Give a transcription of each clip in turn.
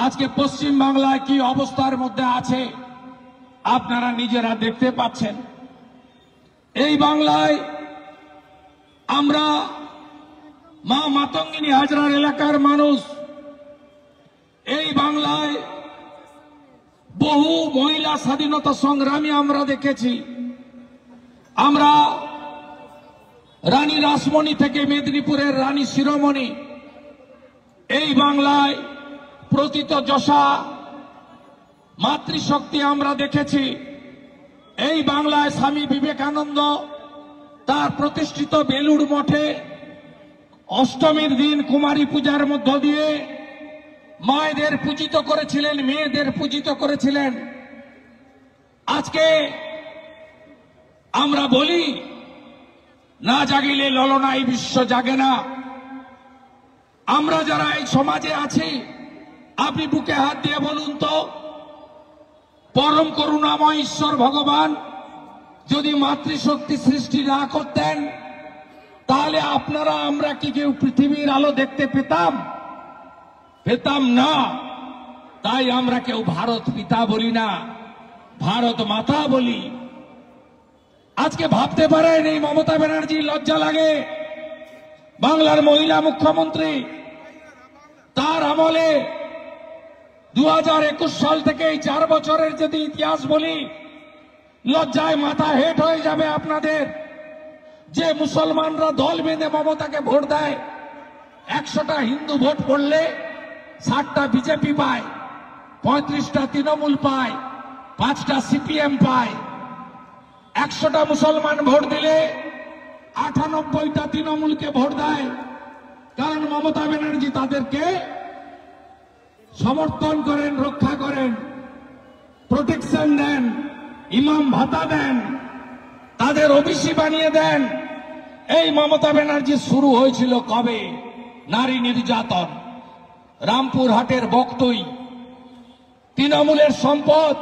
আজকে পশ্চিম বাংলায় কি অবস্থার মধ্যে আছে আপনারা নিজেরা দেখতে পাচ্ছেন। এই বাংলায় আমরা মা মাতঙ্গিনী হাজরার এলাকার মানুষ, এই বাংলায় বহু মহিলা স্বাধীনতা সংগ্রামী আমরা দেখেছি। আমরা রানী রাসমণি থেকে মেদিনীপুরের রানী শিরোমণি, এই বাংলায় প্রতীত যশা মাতৃশক্তি আমরা দেখেছি। এই বাংলায় স্বামী বিবেকানন্দ তার প্রতিষ্ঠিত বেলুড় মঠে অষ্টমীর দিন কুমারী পূজার মধ্য দিয়ে মায়েদের পূজিত করেছিলেন, মেয়েদের পূজিত করেছিলেন। আজকে আমরা বলি না জাগিলে ললনাই বিশ্ব জাগে না। আমরা যারা এই সমাজে আছি, আপনি বুকে হাত দিয়ে বলুন তো, পরম করুণাময় ঈশ্বর ভগবান যদি মাতৃশক্তি সৃষ্টি না করতেন, তাহলে আপনারা আমরা কি কেউ পৃথিবীর আলো দেখতে পেতাম? পেতাম না। তাই আমরা কেউ ভারত পিতা বলি না, ভারত মাতা বলি। আজকে ভাবতে পারেন এই মমতা ব্যানার্জি লজ্জা লাগে, বাংলার মহিলা মুখ্যমন্ত্রী, তার আমলে 2021 সাল থেকে এই 4 বছরের যদি ইতিহাস বলি, লজ্জায় মাথা হেট হয়ে যাবে আপনাদের। যে মুসলমানরা দল বেঁধে মমতাকে ভোট দেয়, 100টা হিন্দু ভোট পড়লে 60টা বিজেপি পায়, 35টা তৃণমূল পায়, 5টা সিপিএম পায়। 100টা মুসলমান ভোট দিলে 98টা তৃণমূলকে ভোট দেয়, কারণ মমতা ব্যানার্জি তাদেরকে সমর্থন করেন, রক্ষা করেন, প্রোটেকশন দেন, ইমাম ভাতা দেন, তাদের ওবিসি বানিয়ে দেন। এই মমতা ব্যানার্জি শুরু হয়েছিল কবে? নারী নির্যাতন। রামপুরহাটের বক্তই তৃণমূলের সম্পদ।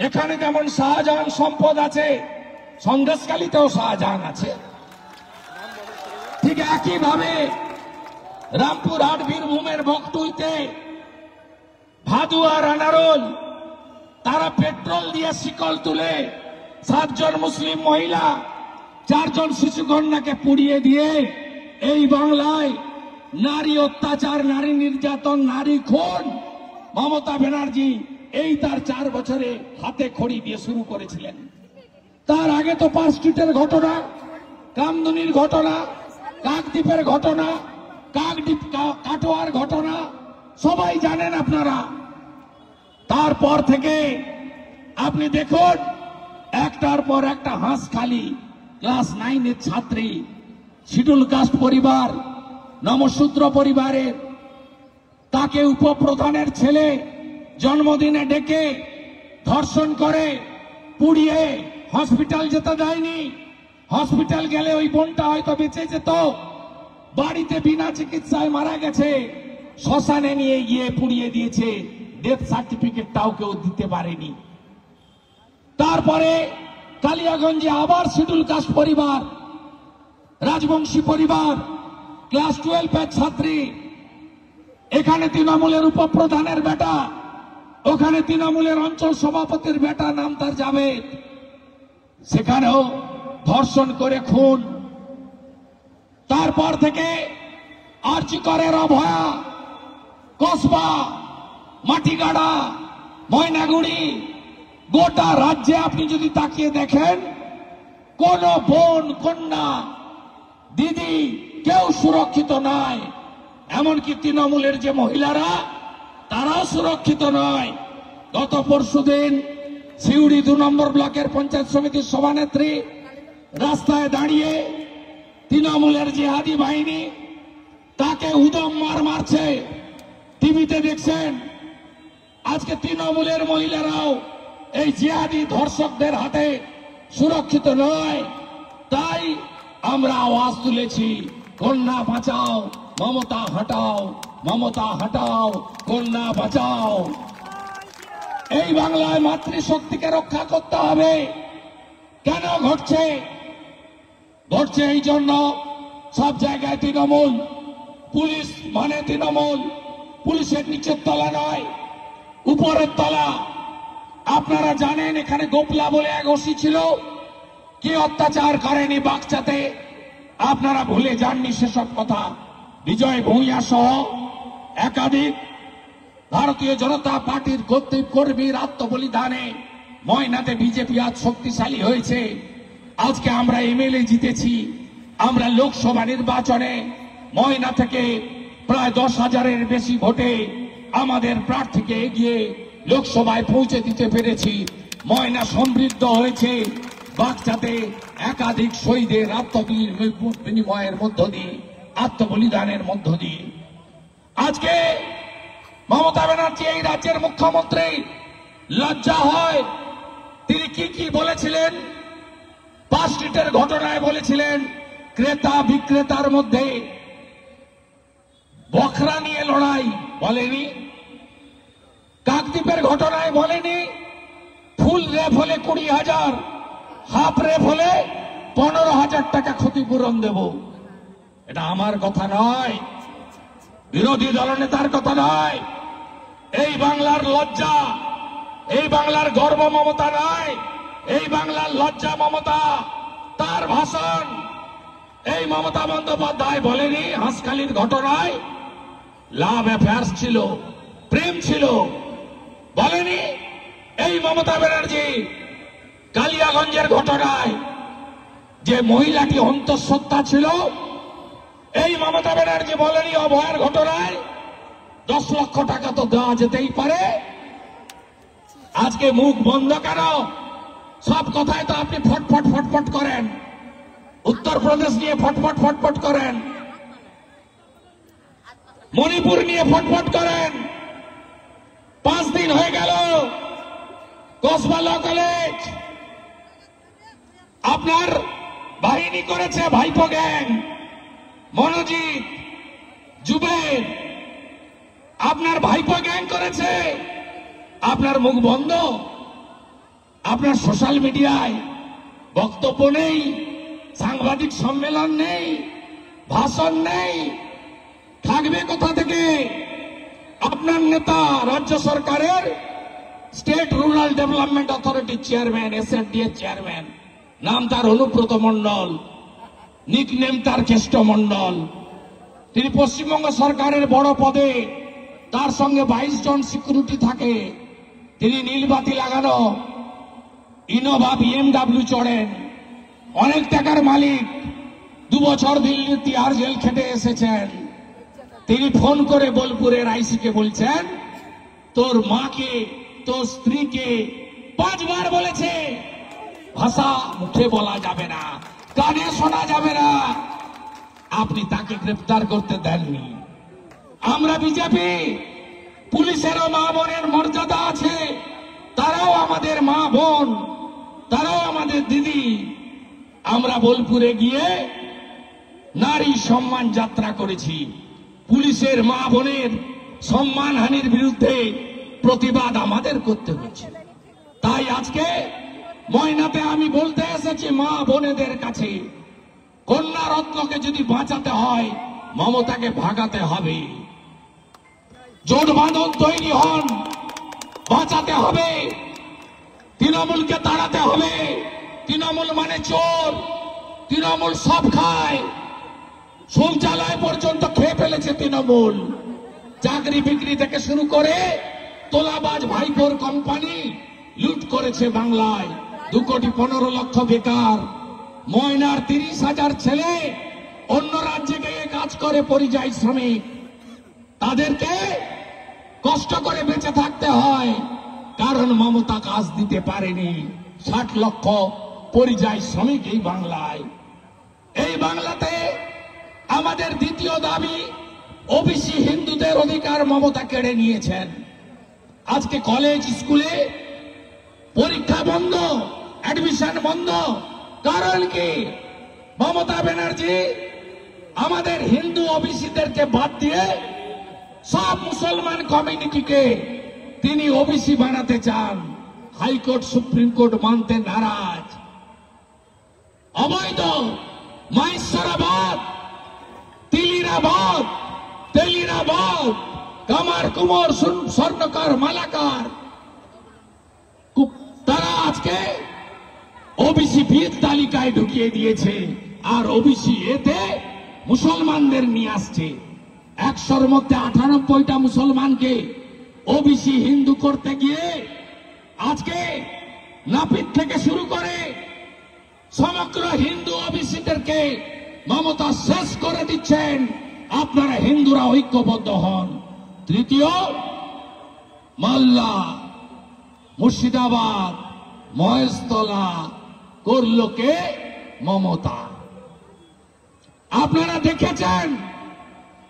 এখানে যেমন শাহজাহান সম্পদ আছে, সন্দেশখালীতেও শাহজাহান আছে। ঠিক একইভাবে রামপুরহাট বীরভূমের বক্তইতে ভাদু আর আনারোল, তারা পেট্রোল দিয়ে শিকল তুলে 7 জন মুসলিম মহিলা, 4 জন শিশুকন্যাকে পুড়িয়ে দিয়ে এই বাংলায় নারী অত্যাচার, নারী নির্যাতন, নারী খুন মমতা ব্যানার্জি এই তার 4 বছরে হাতে খড়ি দিয়ে শুরু করেছিলেন। তার আগে তো পার্ক স্ট্রিটের ঘটনা, কামদুনির ঘটনা, কাকদ্বীপের ঘটনা, কাকদ্বীপ কাটোয়ার ঘটনা সবাই জানেন আপনারা। তারপর থেকে আপনি দেখুন একটার পর একটা হাঁসখালি ক্লাস 9-এর ছাত্রী, শিডিউল কাস্ট পরিবার, নমশূদ্র পরিবারের, তাকে উপপ্রধানের ছেলে জন্মদিনে ডেকে ধর্ষণ করে পুড়িয়ে হসপিটাল যেতে দেয়নি। হসপিটাল গেলে ওই বোনটা হয়তো বেঁচে যেত, বাড়িতে বিনা চিকিৎসায় মারা গেছে, শ্মশানে নিয়ে গিয়ে পুড়িয়ে দিয়েছে, ডেথ সার্টিফিকেটটাও কেউ দিতে পারেনি। তারপরে কালিয়াগঞ্জে আবার শিডিউল কাস্ট পরিবার, রাজবংশী পরিবার, ক্লাস 12-এর ছাত্রী, এখানে তৃণমূলের উপপ্রধানের বেটা, ওখানে তৃণমূলের অঞ্চল সভাপতির বেটা, নাম তার জাভেদ, সেখানেও ধর্ষণ করে খুন। তারপর থেকে আরজিকরের অভয়া, কসবা, মাটিগাড়া, ময়নাগুড়ি, গোটা রাজ্যে আপনি যদি তাকিয়ে দেখেন, কোন বোন, কন্যা, দিদি কেউ সুরক্ষিত নয়। এমনকি তৃণমূলের যে মহিলারা, তারাও সুরক্ষিত নয়। গত পরশুদিন সিউড়ি 2 নম্বর ব্লকের পঞ্চায়েত সমিতির সভানেত্রী রাস্তায় দাঁড়িয়ে তৃণমূলের জিহাদি বাহিনী তাকে উদম মারছে, টিভিতে দেখছেন। আজকে তৃণমূলের মহিলারাও এই জিহাদি ধর্ষকদের হাতে সুরক্ষিত নয়। তাই আমরা আওয়াজ তুলেছি, কন্যা বাঁচাও, মমতা হটাও, মমতা হটাও, কন্যা বাঁচাও। এই বাংলায় মাতৃশক্তিকে রক্ষা করতে হবে। কেন ঘটছে? ঘটছে এই জন্য সব জায়গায় তৃণমূল, পুলিশ মানে তৃণমূল, পুলিশের নিচের তলা নয়, উপরের তলা। আপনারা জানেন এখানে গোপলা বলে এক ওসি ছিল, কি অত্যাচার করেনি বাগচাতে। আপনারা ভুলে যাননি সেসব কথা। বিজয় ভূঁইয়া সহ একাধিক ভারতীয় জনতা পার্টির কর্মীর আত্মবলিদানে ময়নাতে বিজেপি আজ শক্তিশালী হয়েছে। আজকে আমরা এমএলএ জিতেছি। আমরা লোকসভা নির্বাচনে ময়না থেকে প্রায় 10,000-এর বেশি ভোটে আমাদের প্রার্থীকে এগিয়ে লোকসভায় পৌঁছে দিতে পেরেছি। ময়না সমৃদ্ধ হয়েছে বাগচাতে একাধিক শহীদের বিনিময়ের মধ্য দিয়ে, আত্মবলিদানের মধ্য দিয়ে। আজকে মমতা ব্যানার্জি এই রাজ্যের মুখ্যমন্ত্রী, লজ্জা হয় তিনি কি কি বলেছিলেন। পার্ক স্ট্রিটের ঘটনায় বলেছিলেন ক্রেতা বিক্রেতার মধ্যে বখরা নিয়ে লড়াই, বলেনি। কাকদ্বীপের ঘটনায় বলেনি ফুল রেপ হলে 20,000, হাফ রেপ হলে 15,000 টাকা ক্ষতিপূরণ দেব। এটা আমার কথা নয়, বিরোধী দলনেতার কথা নয়। এই বাংলার লজ্জা, এই বাংলার গর্ব মমতা নয়, এই বাংলার লজ্জা মমতা। তার ভাষণ এই মমতা বন্দ্যোপাধ্যায় বলেনি হাঁসখালির ঘটনায় লাভ অ্যাফেয়ার্স ছিল, প্রেম ছিল, বলেনি। এই মমতা ব্যানার্জি কালিয়াগঞ্জের ঘটনায় যে মহিলাটি অন্তঃসত্ত্বা ছিল, এই মমতা ব্যানার্জি বলেনি অভয়ের ঘটনায় 10 লক্ষ টাকা তো দেওয়া যেতেই পারে। আজকে মুখ বন্ধ কেন? সব কথায় তো আপনি ফটফট ফটফট করেন। উত্তরপ্রদেশ নিয়ে ফটফট ফটফট করেন, মণিপুর নিয়ে ফটফট করেন। 5 দিন হয়ে গেল কসবা ল কলেজ আপনার বাহিনী করেছে, ভাইপো গ্যাং, মনোজিৎ, জুবের, আপনার ভাইপো গ্যাং করেছে। আপনার মুখ বন্ধ, আপনার সোশ্যাল মিডিয়ায় বক্তব্য নেই, সাংবাদিক সম্মেলন নেই, ভাষণ নেই। থাকবে কোথা থেকে? আপনার নেতা রাজ্য সরকারের স্টেট রুরাল ডেভেলপমেন্ট অথরিটির চেয়ারম্যান, SRDA চেয়ারম্যান, নাম তার অনুব্রত মণ্ডল, নিকনেম তার কেষ্ট মণ্ডল। তিনি পশ্চিমবঙ্গ সরকারের বড় পদে, তার সঙ্গে 22 জন সিকিউরিটি থাকে। তিনি নীলবাতি লাগানো ইনোভা BMW চড়েন, অনেক টাকার মালিক। 2 বছর দিল্লি তিহার জেল খেটে এসেছেন। তিনি ফোন করে বোলপুরের আইসিকে বলছেন তোর মাকে, তোর স্ত্রীকে 5 বার বলেছে। ভাষা মুখে বলা যাবে না, কানে শোনা যাবে না। আপনি তাকে গ্রেফতার করতে দেননি। আমরা বিজেপি, পুলিশেরও মা বোনের মর্যাদা আছে, তারাও আমাদের মা বোন, তারাও আমাদের দিদি। আমরা বোলপুরে গিয়ে নারী সম্মান যাত্রা করেছি। পুলিশের মা বোনের সম্মানহানির বিরুদ্ধে প্রতিবাদ আমাদের করতে হচ্ছে। তাই আজকে ময়নাতে আমি বলতে এসেছি মা বোনেদের কাছে, কন্যা রত্নকে যদি বাঁচাতে হয় মমতাকে ভাগাতে হবে। জোট বাঁধন তৈরি হন, বাঁচাতে হবে। তৃণমূলকে তাড়াতে হবে। তৃণমূল মানে চোর, তৃণমূল সব খায়, শৌচালয় পর্যন্ত খেয়ে ফেলেছে তৃণমূল। চাকরি বিক্রি থেকে শুরু করে তোলাবাজ ভাইপোর কোম্পানি লুট করেছে বাংলায়। 2,15,00,000 বেকার। ময়নার 30,000 ছেলে অন্য রাজ্যে গিয়ে কাজ করে, পরিযায়ী শ্রমিক। তাদেরকে কষ্ট করে বেঁচে থাকতে হয়, কারণ মমতা কাজ দিতে পারেনি। 60 লক্ষ পরিযায়ী শ্রমিক এই বাংলায়। এই বাংলাতে আমাদের দ্বিতীয় দাবি ওবিসি হিন্দুদের অধিকার মমতা কেড়ে নিয়েছেন। আজকে কলেজ স্কুলে পরীক্ষা বন্ধ, অ্যাডমিশন বন্ধ। কারণ কি? মমতা ব্যানার্জি আমাদের হিন্দু ওবিসিদেরকে বাদ দিয়ে সব মুসলমান কমিউনিটিকে তিনি ওবিসি বানাতে চান। হাইকোর্ট সুপ্রিম কোর্ট মানতে নারাজ। অবৈধ মাহেশ্বরাবাদ, তেলিরাবাদ কামার কুমোর স্বর্ণকার মালাকার তারা আজকে ওবিসি বিয়ের তালিকায় ঢুকিয়ে দিয়েছে, আর ওবিসি এতে মুসলমানদের নিয়ে আসছে। 100-র মধ্যে 98টা মুসলমানকে ওবিসি হিন্দু করতে গিয়ে আজকে নাপিত থেকে শুরু করে সমগ্র হিন্দু ওবিসিদেরকে মমতা শেষ করে দিচ্ছেন। আপনারা হিন্দুরা ঐক্যবদ্ধ হন। তৃতীয়, মালদা, মুর্শিদাবাদ, মহেশতলা করল কে? মমতা। আপনারা দেখেছেন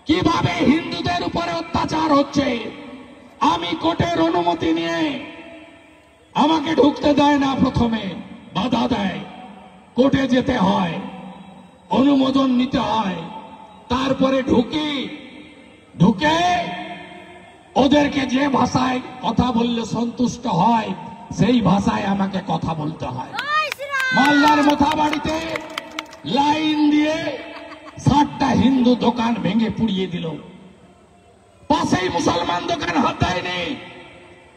কিভাবে হিন্দুদের উপরে অত্যাচার হচ্ছে। আমি কোর্টের অনুমতি নিয়ে, আমাকে ঢুকতে দেয় না, প্রথমে বাধা দেয়, কোর্টে যেতে হয়, অনুমোদন নিতে হয়, তারপরে ঢুকে ওদেরকে যে ভাষায় কথা বললে সন্তুষ্ট হয় সেই ভাষায় আমাকে কথা বলতে হয়। মালদার মোথাবাড়িতে লাইন দিয়ে 60টা হিন্দু দোকান ভেঙে পুড়িয়ে দিল। পাশেই মুসলমান দোকান হাত দেয়নি।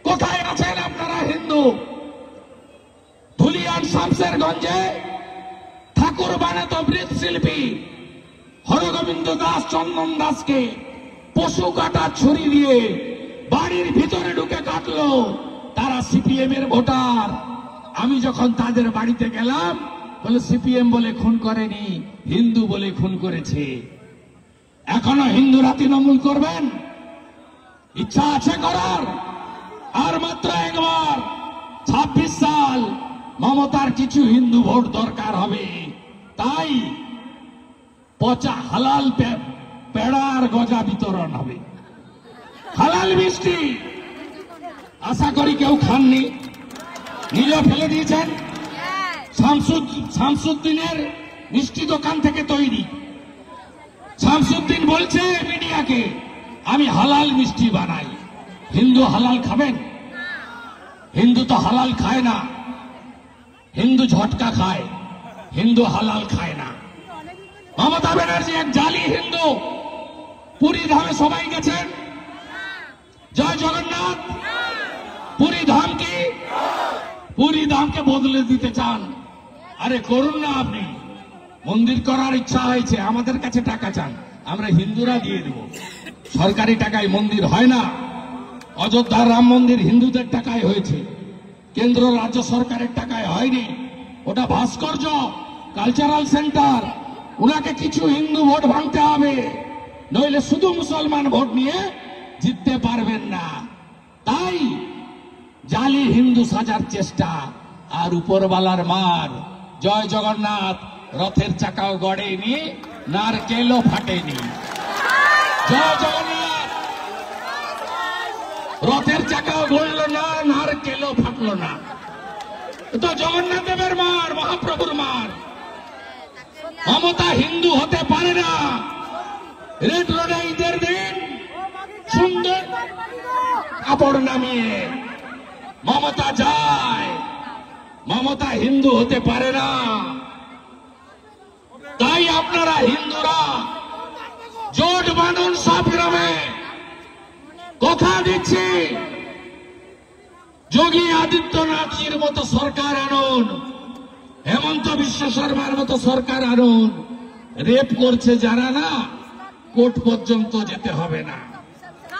কোথায় আছেন আপনারা হিন্দু? ধুলিয়ান শামশেরগঞ্জে ঠাকুর বানাতো মৃৎশিল্পী হরগোবিন্দ দাস, চন্দন দাসকে পশু কাটা ছুরি দিয়ে বাড়ির ভিতরে ঢুকে কাটলো। তারা সিপিএম এর ভোটার। আমি যখন তাদের বাড়িতে গেলাম, বলে সিপিএম বলে খুন করেনি, হিন্দু বলে খুন করেছে। এখনো হিন্দুরা তৃণমূল করবেন? ইচ্ছা আছে করার? আর মাত্র একবার 26 সাল মমতার কিছু হিন্দু ভোট দরকার হবে। তাই পচা হালাল পেড়ার গজা বিতরণ হবে, হালাল মিষ্টি। আশা করি কেউ খাননি, নিজে ফেলে দিয়েছেন। শামসুদ্দিনের মিষ্টি দোকান থেকে তৈরি। শামসুদ্দিন বলছে মিডিয়াকে, আমি হালাল মিষ্টি বানাই। হিন্দু হালাল খাবেন? হিন্দু তো হালাল খায় না, হিন্দু ঝটকা খায়, হিন্দু হালাল খায় না। মমতা ব্যানার্জি এক জালি হিন্দু। পুরী ধামে সবাই গেছেন? জয় জগন্নাথ। পুরী ধাম কি? পুরী ধামকে বদলে দিতে চান? আরে করুন না। আপনি মন্দির করার ইচ্ছা হয়েছে, আমাদের কাছে টাকা চান, আমরা হিন্দুরা দিয়ে দেব। সরকারি টাকায় মন্দির হয় না। অযোধ্যার রাম মন্দির হিন্দুদের টাকায় হয়েছে, কেন্দ্র রাজ্য সরকারের টাকায় হয়নি। ওটা ভাস্কর্য, কালচারাল সেন্টার। ওনাকে কিছু হিন্দু ভোট ভাঙতে হবে, নইলে শুধু মুসলমান ভোট নিয়ে জিততে পারবেন না। তাই জালি হিন্দু সাজার চেষ্টা, আর উপরওয়ালার মার। জয় জগন্নাথ। রথের চাকাও গড়েনি, নারকেলও ফাটেনি। জয় জগন্নাথ। রথের চাকাও গড়ল না, নারকেলও ফাটলো না। তো জগন্নাথ দেবের মার, মহাপ্রভুর মার। মমতা হিন্দু হতে পারে না। রেড রোডে ঈদের দিন সুন্দর কাপড় নামিয়ে মমতা যায়। মমতা হিন্দু হতে পারে না। তাই আপনারা হিন্দুরা জোট বাঁধুন সব গ্রামে। কথা দিচ্ছি, যোগী আদিত্যনাথজির মতো সরকার আনুন, হেমন্ত বিশ্ব শর্মার মতো সরকার আনুন। রেপ করছে যারা, না কোর্ট পর্যন্ত যেতে হবে না।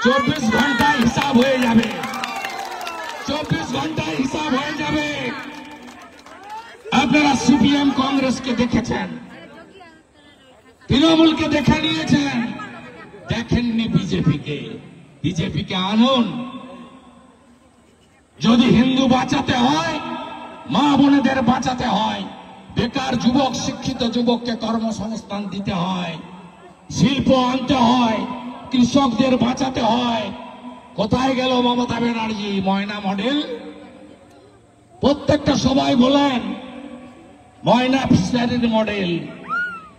24 ঘন্টায় হিসাব হয়ে যাবে। 24 ঘন্টায় হিসাব হয়ে যাবে। আপনারা সিপিএম কংগ্রেসকে দেখেছেন, তৃণমূলকে দেখে নিয়েছেন, দেখেননি বিজেপিকে। বিজেপিকে আনুন। যদি হিন্দু বাঁচাতে হয়, মা বোনেদের বাঁচাতে হয়, বেকার যুবক, শিক্ষিত যুবককে কর্মসংস্থান দিতে হয়, শিল্প আনতে হয়, কৃষকদের বাঁচাতে হয়। কোথায় গেল মমতা ব্যানার্জি? ময়না মডেল। প্রত্যেকটা সবাই বলেন ময়না ফিশারির মডেল।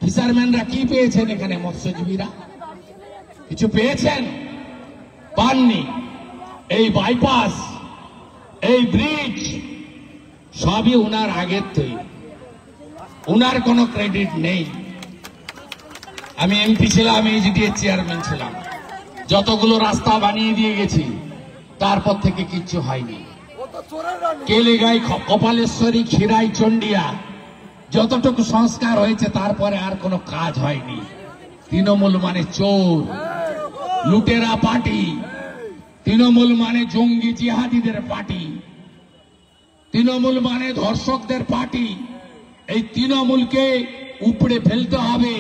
ফিশারম্যানরা কি পেয়েছেন এখানে? মৎস্যজীবীরা কিছু পেয়েছেন? পাননি। এই বাইপাস, এই ব্রিজ সবই উনার আগের তৈরি, উনার কোনো ক্রেডিট নেই। আমি এমপি ছিলাম, এজিডিএর চেয়ারম্যান ছিলাম। যতগুলো রাস্তা বানিয়ে দিয়ে গেছি তারপর থেকে কিচ্ছু হয়নি। কেলেগাই, কপালেশ্বরী, খিরাই, চন্ডিয়া যতটুকু সংস্কার হয়েছে তারপরে আর কোনো কাজ হয়নি। তৃণমূল মানে চোর, লুটেরা পার্টি, তৃণমূল মানে জঙ্গি জিহাদিদের পার্টি, তৃণমূল মানে ধর্ষকদের পার্টি। এই তৃণমূলকে উপড়ে ফেলতে হবে।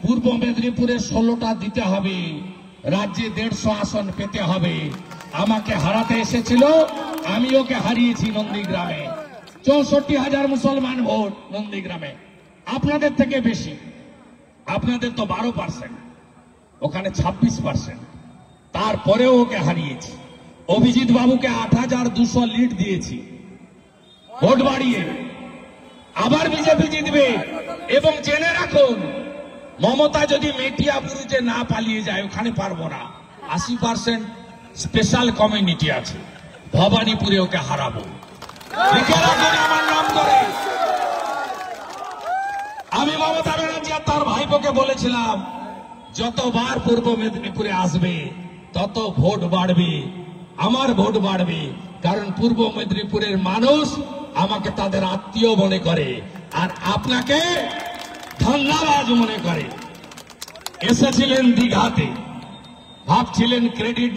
পূর্ব মেদিনীপুরে 16টা দিতে হবে, রাজ্যে 150 আসন পেতে হবে। আমাকে হারাতে এসেছিল, আমি ওকে হারিয়েছি নন্দীগ্রামে। 64,000 মুসলমান ভোট নন্দীগ্রামে, আপনাদের থেকে বেশি। আপনাদের তো 12%, ওখানে 26%। তারপরেও ওকে হারিয়েছি। অভিজিৎ বাবুকে 8,200 লিড দিয়েছি ভোট বাড়িয়ে। আবার বিজেপি জিতবে। এবং জেনে রাখুন, মমতা যদি মেটিয়া বুরুজে না পালিয়ে যায়, ওখানে পারবো না। 80% স্পেশাল কমিউনিটি আছে, ভবানীপুরে ওকে হারাবো। লিখে রাখুন আমার নাম করে। আমি মমতা ব্যানার্জি আর তার ভাইপোকে বলেছিলাম, যতবার পূর্ব মেদিনীপুরে আসবে তত ভোট বাড়বে, আমার ভোট বাড়বে। কারণ পূর্ব মেদিনীপুরের মানুষ আমাকে তাদের আত্মীয় মনে করে, আর আপনাকে ধন্যবাদ মনে করে। এসেছিলেন দীঘাতে, ভাবছিলেন ক্রেডিট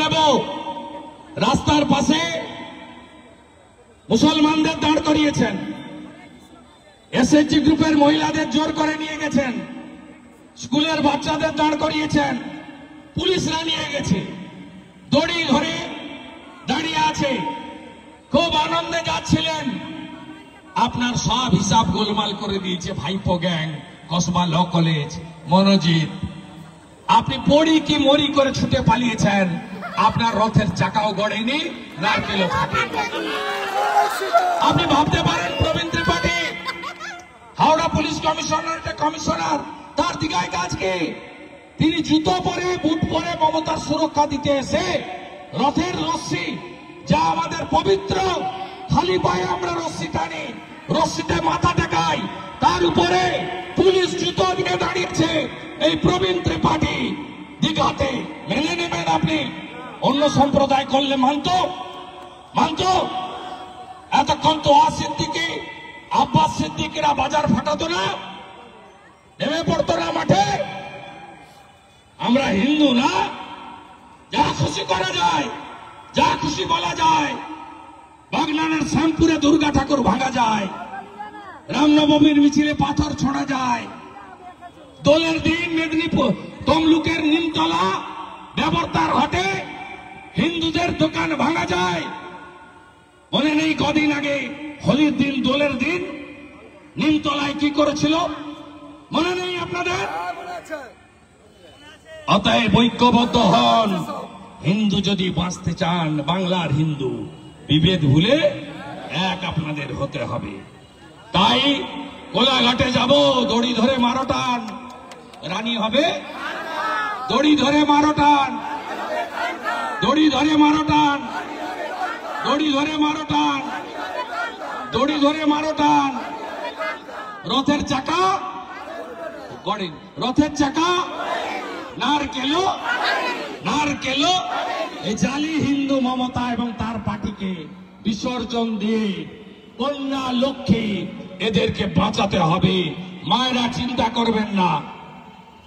নেব, রাস্তার পাশে মুসলমানদের দাঁড় করিয়েছেন, এসএসজি গ্রুপের মহিলাদের জোর করে নিয়ে গেছেন, স্কুলের বাচ্চাদের দাঁড় করিয়েছেন, পুলিশরা নিয়ে গেছে, দড়ি ধরে দাঁড়িয়ে আছে, খুব আনন্দে যাচ্ছিলেন। আপনার সব হিসাব গোলমাল করে দিয়েছে ভাইপো gang, Kasba law college, Monojit. আপনি পড়ি কি মরি করে ছুটে পালিয়েছেন। আপনার রথের চাকাও গড়েনি, নারকেলও ফাটেনি। আপনি ভাবতে পারেন প্রবীণ ত্রিপাঠী হাওড়া পুলিশ কমিশনার, তার দিঘায় কাজ কি? তিনি জুতো পরে, বুট পরে মমতার সুরক্ষা দিতে এসে রথের রশ্মি, যা আমাদের পবিত্র, খালি পায়ে আমরা রশ্মি টানি, রশ্মিতে মাথা টেকাই, তার উপরে পুলিশ জুতো দিয়ে দাঁড়িয়েছে এই প্রবীণ ত্রিপাঠী দীঘাতে। মেনে নেবেন আপনি? অন্য সম্প্রদায় করলে মানত। এতক্ষণ তো সিদ্দিকী, আব্বাস সিদ্দিকীরা বাজার ফাটাতো না, নেমে পড়তো না মাঠে। আমরা হিন্দু না, যা খুশি করা যায়, যা খুশি বলা যায়। বাগনানের শ্যামপুরে দুর্গা ঠাকুর ভাঙা যায়, রামনবমীর মিছিলে পাথর ছোড়া যায়, দোলের দিন মেদিনীপুর তমলুকের নিমতলা ব্যবর্তার হাটে হিন্দুদের দোকান ভাঙা যায়। মনে নেই কদিন আগে হোলির দিন, দোলের দিন নিমতলায় কি করেছিল? মনে নেই আপনাদের? অতএব ঐক্যবদ্ধ হন। হিন্দু যদি বাঁচতে চান, বাংলার হিন্দু, বিভেদ ভুলে এক আপনাদের হতে হবে। তাই কোলাঘাটে যাব, দড়ি ধরে মারো টান, রানী হবে। দড়ি ধরে মারো টান, দড়ি ধরে মারো টান, দড়ি ধরে মারো টান, দড়ি ধরে মারো টান। রথের চাকা গড়েন, রথের চাকা নারকেলো এই জালি হিন্দু মমতা এবং তার পার্টিকে বিসর্জন দিয়ে কন্যা লক্ষ্মী এদেরকে বাঁচাতে হবে। মায়েরা চিন্তা করবেন না,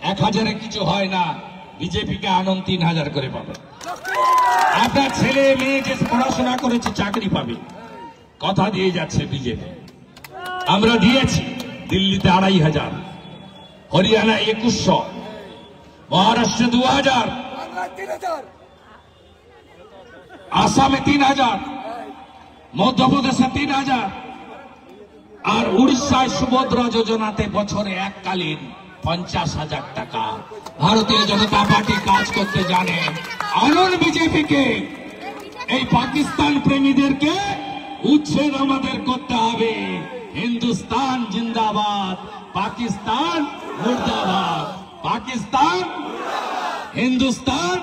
1,000-এ কিছু হয় না। বিজেপিকে আনন্দ 3,000 করে পাবে। আপনার ছেলে মেয়ে যে পড়াশোনা করেছে চাকরি পাবে, কথা দিয়ে যাচ্ছে বিজেপি। আমরা দিয়েছি দিল্লিতে 2,500, হরিয়ানায় 2,100, মহারাষ্ট্রে 2,000, আসামে 3,000, মধ্যপ্রদেশে 3,000, আর উড়িষ্যায় সুভদ্রা যোজনাতে বছরে এককালীন 50,000 টাকা। ভারতীয় জনতা পার্টি কাজ করতে জানে। আনন্দ বিজেপিকে, এই পাকিস্তান প্রেমীদেরকে উচ্ছেদ আমাদের করতে হবে। হিন্দুস্তান জিন্দাবাদ, পাকিস্তান মুর্দাবাদ। পাকিস্তান, হিন্দুস্তান